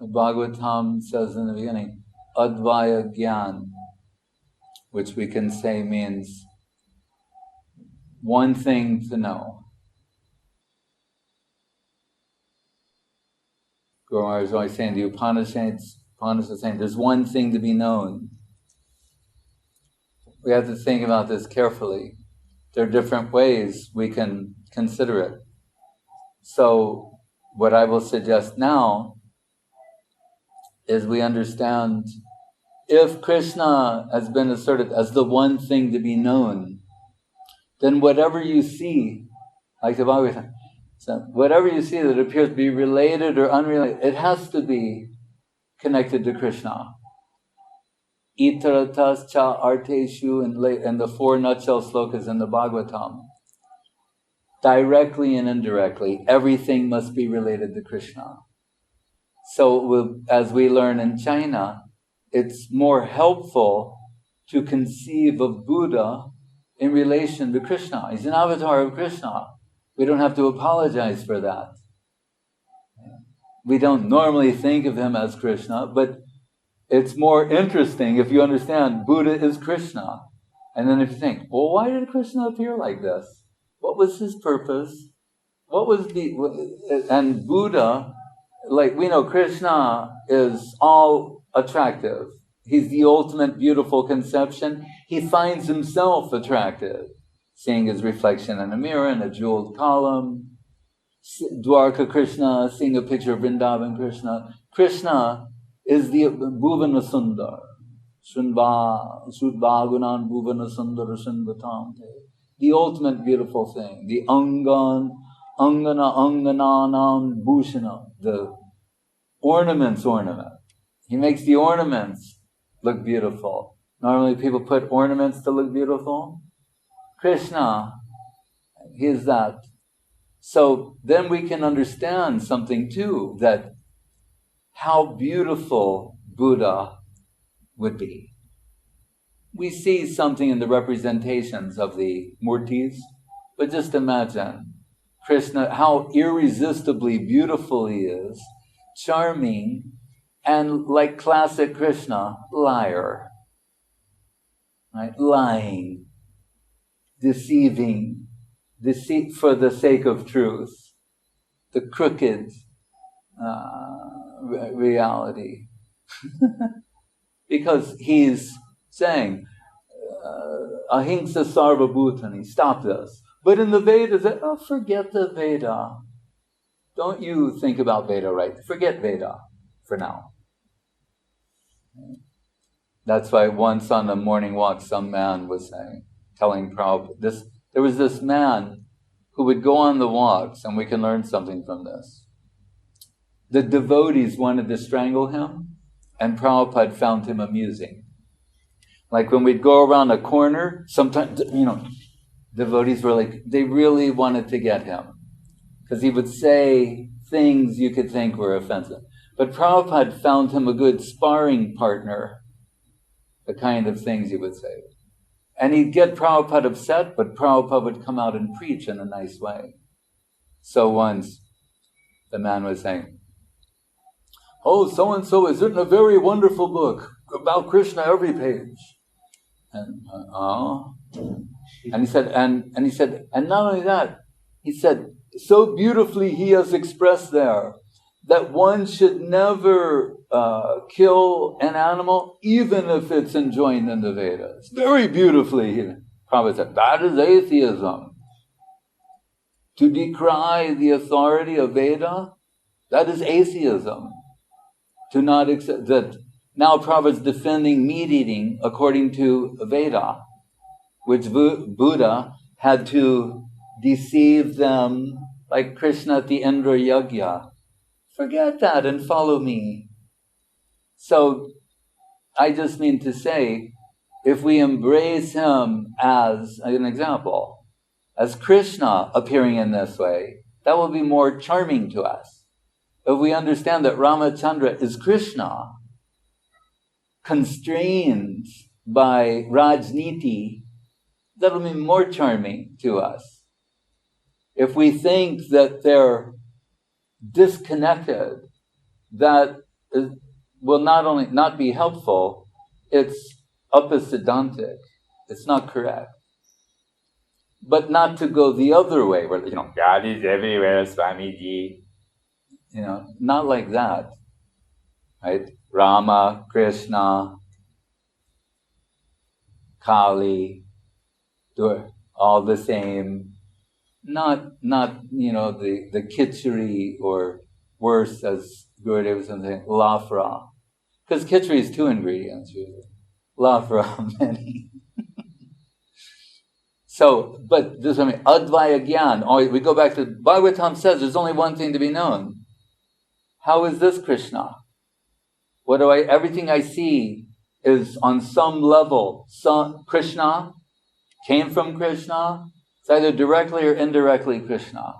The Bhagavatam says in the beginning, Advaya Gyan, which we can say means one thing to know. Guru Maharaj is always saying, the Upanishads saying, there's one thing to be known. We have to think about this carefully. There are different ways we can consider it. So, what I will suggest now is we understand if Krishna has been asserted as the one thing to be known, then whatever you see, like the Bhagavatam, so whatever you see that appears to be related or unrelated, it has to be connected to Krishna. Itaratas cha arteshu, and the 4 nutshell slokas in the Bhagavatam. Directly and indirectly, everything must be related to Krishna. So as we learn in China, it's more helpful to conceive of Buddha in relation to Krishna. He's an avatar of Krishna. We don't have to apologize for that. We don't normally think of him as Krishna, but it's more interesting if you understand Buddha is Krishna. And then if you think, well, why did Krishna appear like this? What was his purpose? And Buddha, like we know, Krishna is all attractive. He's the ultimate beautiful conception. He finds himself attractive, seeing his reflection in a mirror, in a jeweled column. Dwarka Krishna, seeing a picture of Vrindavan Krishna. Krishna is the Bhuvana Sundar. Sudbhagunan Bhuvana Sundara Sundvatante. The ultimate beautiful thing. The Angana Angananam Bhushana. The ornament. He makes the ornaments look beautiful. Normally people put ornaments to look beautiful. Krishna, he is that. So then we can understand something too, that how beautiful Buddha would be. We see something in the representations of the murtis, but just imagine Krishna, how irresistibly beautiful he is, charming, and like classic Krishna, liar, right? Lying, deceiving, deceit for the sake of truth, the crooked reality. Because he's saying, ahimsa sarva bhutani, stop this. But in the Vedas, forget the Veda. Don't you think about Veda, right? Forget Veda for now. That's why once on a morning walk, some man was telling Prabhupada, there was this man who would go on the walks, and we can learn something from this. The devotees wanted to strangle him, and Prabhupada found him amusing. Like when we'd go around a corner, sometimes, devotees were like, they really wanted to get him. Because he would say things you could think were offensive. But Prabhupada found him a good sparring partner, the kind of things he would say. And he'd get Prabhupada upset, but Prabhupada would come out and preach in a nice way. So once, the man was saying, oh, so-and-so has written a very wonderful book about Krishna every page. And he said, and not only that, he said, so beautifully he has expressed there that one should never kill an animal, even if it's enjoined in the Vedas. Very beautifully. Prabhupada said, that is atheism. To decry the authority of Veda, that is atheism. To not accept that. Now Prabhupada's defending meat eating according to Veda, which Buddha had to deceive them like Krishna at the Indra Yagya. Forget that and follow me. So I just mean to say, if we embrace him as an example, as Krishna appearing in this way, that will be more charming to us. If we understand that Ramachandra is Krishna, constrained by Rajniti, that will be more charming to us. If we think that they're disconnected, that will not only not be helpful, it's upasiddhantic. It's not correct. But not to go the other way, where, God is everywhere, Swamiji. Not like that. Right? Rama, Krishna, Kali, they're all the same. Not the khichdi, or worse, as Gurudev was saying, lafra. Because khichdi is 2 ingredients, really. Lafra, many. So, but this, Advaya Gyan, we go back to, Bhagavatam says there's only one thing to be known. How is this Krishna? Everything I see is on some level, Krishna, came from Krishna, it's either directly or indirectly Krishna.